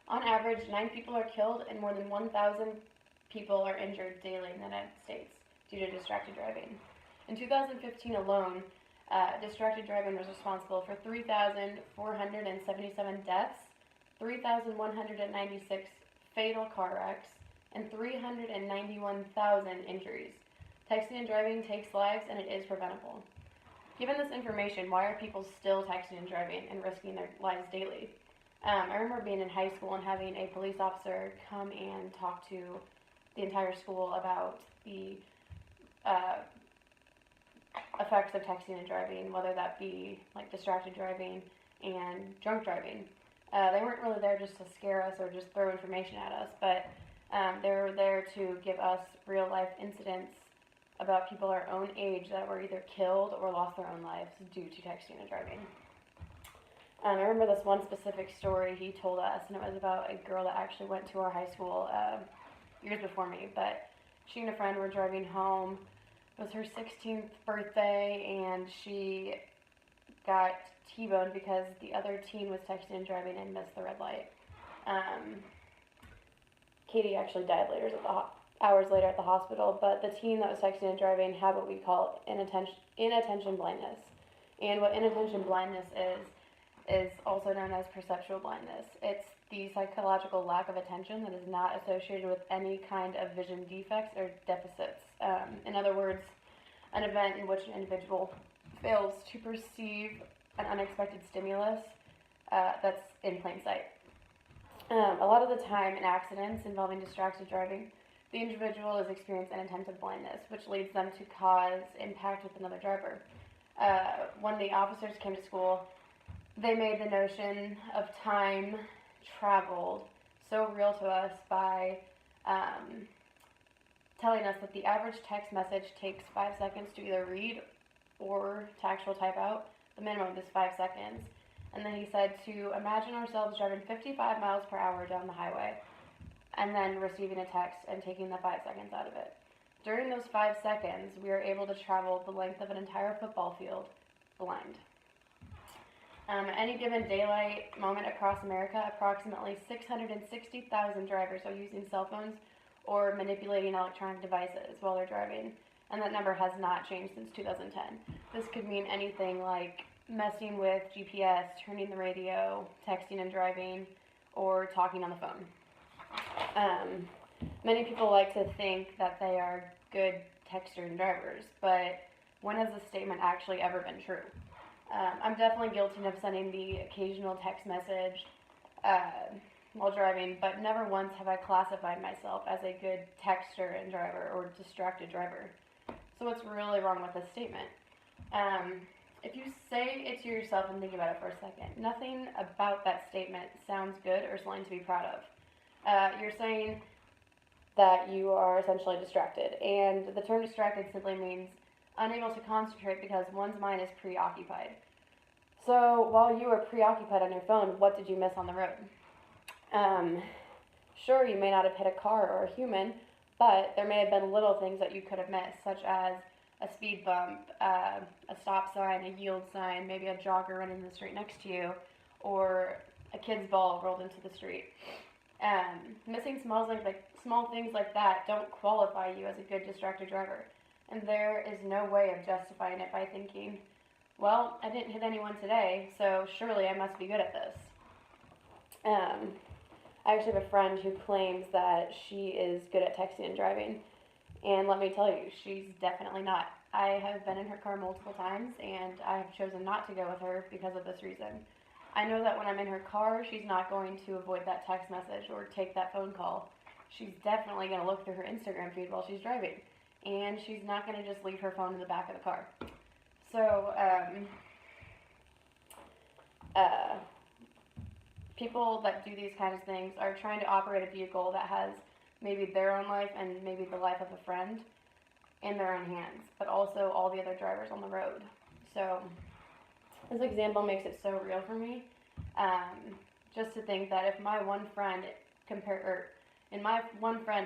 On average, 9 people are killed and more than 1,000 people are injured daily in the United States due to distracted driving. In 2015 alone, distracted driving was responsible for 3,477 deaths, 3,196 fatal car wrecks, and 391,000 injuries. Texting and driving takes lives, and it is preventable. Given this information, why are people still texting and driving and risking their lives daily? I remember being in high school and having a police officer come and talk to the entire school about the effects of texting and driving, whether that be like distracted driving and drunk driving. They weren't really there just to scare us or just throw information at us, but they were there to give us real life incidents about people our own age that were either killed or lost their own lives due to texting and driving. I remember this one specific story he told us, and it was about a girl that actually went to our high school years before me, but she and a friend were driving home. It was her 16th birthday, and she got T-boned because the other teen was texting and driving and missed the red light. Katie actually died hours later at the hospital, but the teen that was texting and driving had what we call inattention blindness. And what inattention blindness is also known as perceptual blindness. It's the psychological lack of attention that is not associated with any kind of vision defects or deficits. In other words, an event in which an individual fails to perceive an unexpected stimulus that's in plain sight. A lot of the time in accidents involving distracted driving, the individual is experiencing inattentive blindness, which leads them to cause impact with another driver. When the officers came to school, they made the notion of time traveled so real to us by telling us that the average text message takes 5 seconds to either read or to actual type out. The minimum is 5 seconds. And then he said to imagine ourselves driving 55 miles per hour down the highway and then receiving a text and taking the 5 seconds out of it. During those 5 seconds, we are able to travel the length of an entire football field blind. At any given daylight moment across America, approximately 660,000 drivers are using cell phones or manipulating electronic devices while they're driving, and that number has not changed since 2010. This could mean anything like messing with GPS, turning the radio, texting and driving, or talking on the phone. Many people like to think that they are good texters and drivers, but when has this statement actually ever been true? I'm definitely guilty of sending the occasional text message while driving, but never once have I classified myself as a good texter and driver or distracted driver. So what's really wrong with this statement? If you say it to yourself and think about it for a second, nothing about that statement sounds good or something to be proud of. You're saying that you are essentially distracted, and the term distracted simply means unable to concentrate because one's mind is preoccupied. So while you were preoccupied on your phone, what did you miss on the road? Sure, you may not have hit a car or a human, but there may have been little things that you could have missed, such as a speed bump, a stop sign, a yield sign, maybe a jogger running in the street next to you, or a kid's ball rolled into the street. Missing small things like that don't qualify you as a good distracted driver. And there is no way of justifying it by thinking, well, I didn't hit anyone today, so surely I must be good at this. I actually have a friend who claims that she is good at texting and driving, and let me tell you, she's definitely not. I have been in her car multiple times, and I have chosen not to go with her because of this reason. I know that when I'm in her car, she's not going to avoid that text message or take that phone call. She's definitely going to look through her Instagram feed while she's driving. And she's not going to just leave her phone in the back of the car. So, people that do these kinds of things are trying to operate a vehicle that has maybe their own life and maybe the life of a friend in their own hands, but also all the other drivers on the road. So, this example makes it so real for me. Just to think that if my one friend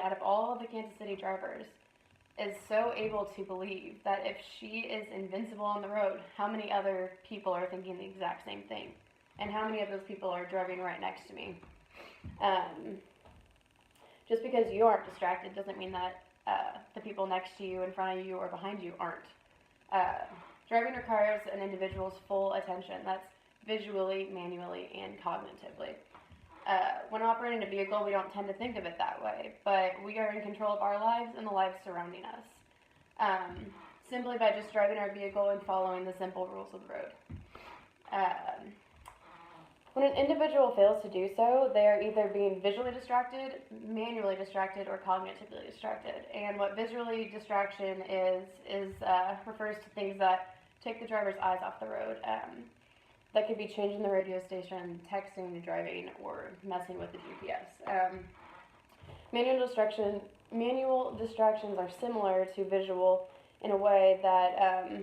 out of all of the Kansas City drivers is so able to believe that if she is invincible on the road, how many other people are thinking the exact same thing? And how many of those people are driving right next to me? Just because you aren't distracted doesn't mean that the people next to you, in front of you, or behind you aren't. Driving requires an individual's full attention. That's visually, manually, and cognitively. When operating a vehicle, we don't tend to think of it that way, but we are in control of our lives and the lives surrounding us. Simply by just driving our vehicle and following the simple rules of the road. When an individual fails to do so, they are either being visually distracted, manually distracted, or cognitively distracted. And what visually distraction refers to things that take the driver's eyes off the road. That could be changing the radio station, texting, driving, or messing with the GPS. Manual distractions are similar to visual in a way that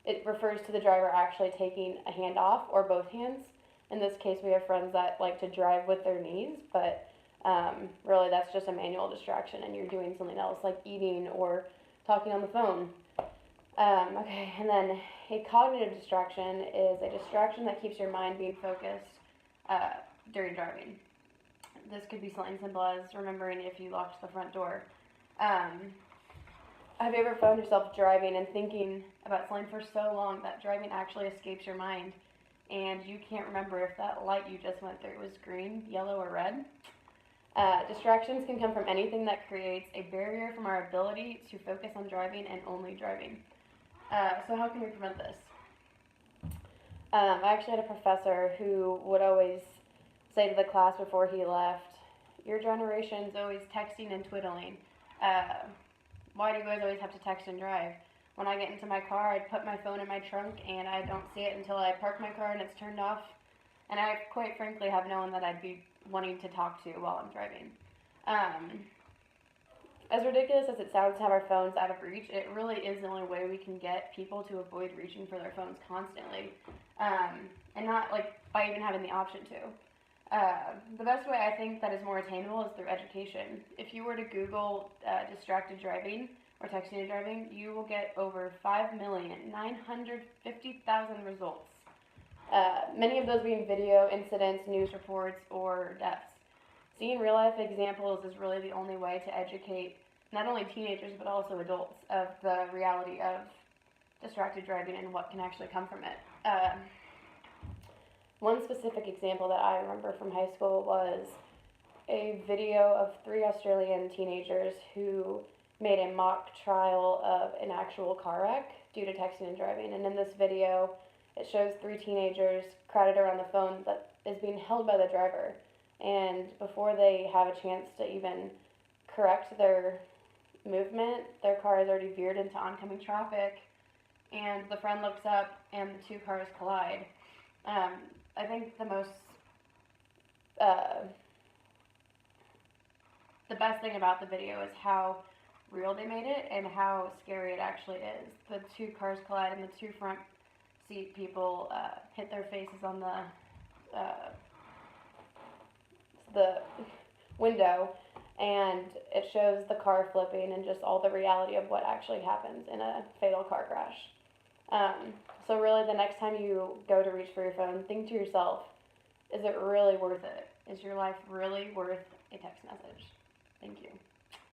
it refers to the driver actually taking a hand off or both hands. In this case, we have friends that like to drive with their knees, but really that's just a manual distraction and you're doing something else like eating or talking on the phone. Okay, and then a cognitive distraction is a distraction that keeps your mind being focused during driving. This could be something simple as remembering if you locked the front door. Have you ever found yourself driving and thinking about something for so long that driving actually escapes your mind and you can't remember if that light you just went through was green, yellow, or red? Distractions can come from anything that creates a barrier from our ability to focus on driving and only driving. So how can we prevent this? I actually had a professor who would always say to the class before he left, "Your generation's always texting and twiddling. Why do you guys always have to text and drive? When I get into my car, I'd put my phone in my trunk and I don't see it until I park my car and it's turned off. And I quite frankly have no one that I'd be wanting to talk to while I'm driving." As ridiculous as it sounds to have our phones out of reach, it really is the only way we can get people to avoid reaching for their phones constantly. And not like by even having the option to. The best way I think that is more attainable is through education. If you were to Google distracted driving or texting and driving, you will get over 5,950,000 results. Many of those being video incidents, news reports, or deaths. Seeing real-life examples is really the only way to educate not only teenagers but also adults of the reality of distracted driving and what can actually come from it. One specific example that I remember from high school was a video of 3 Australian teenagers who made a mock trial of an actual car wreck due to texting and driving. And in this video, it shows 3 teenagers crowded around the phone that is being held by the driver. And before they have a chance to even correct their movement, their car has already veered into oncoming traffic, and the friend looks up and the 2 cars collide. I think the best thing about the video is how real they made it and how scary it actually is. The 2 cars collide and the 2 front seat people hit their faces on the window, and it shows the car flipping and just all the reality of what actually happens in a fatal car crash. So really, the next time you go to reach for your phone, think to yourself, is it really worth it? Is your life really worth a text message? Thank you.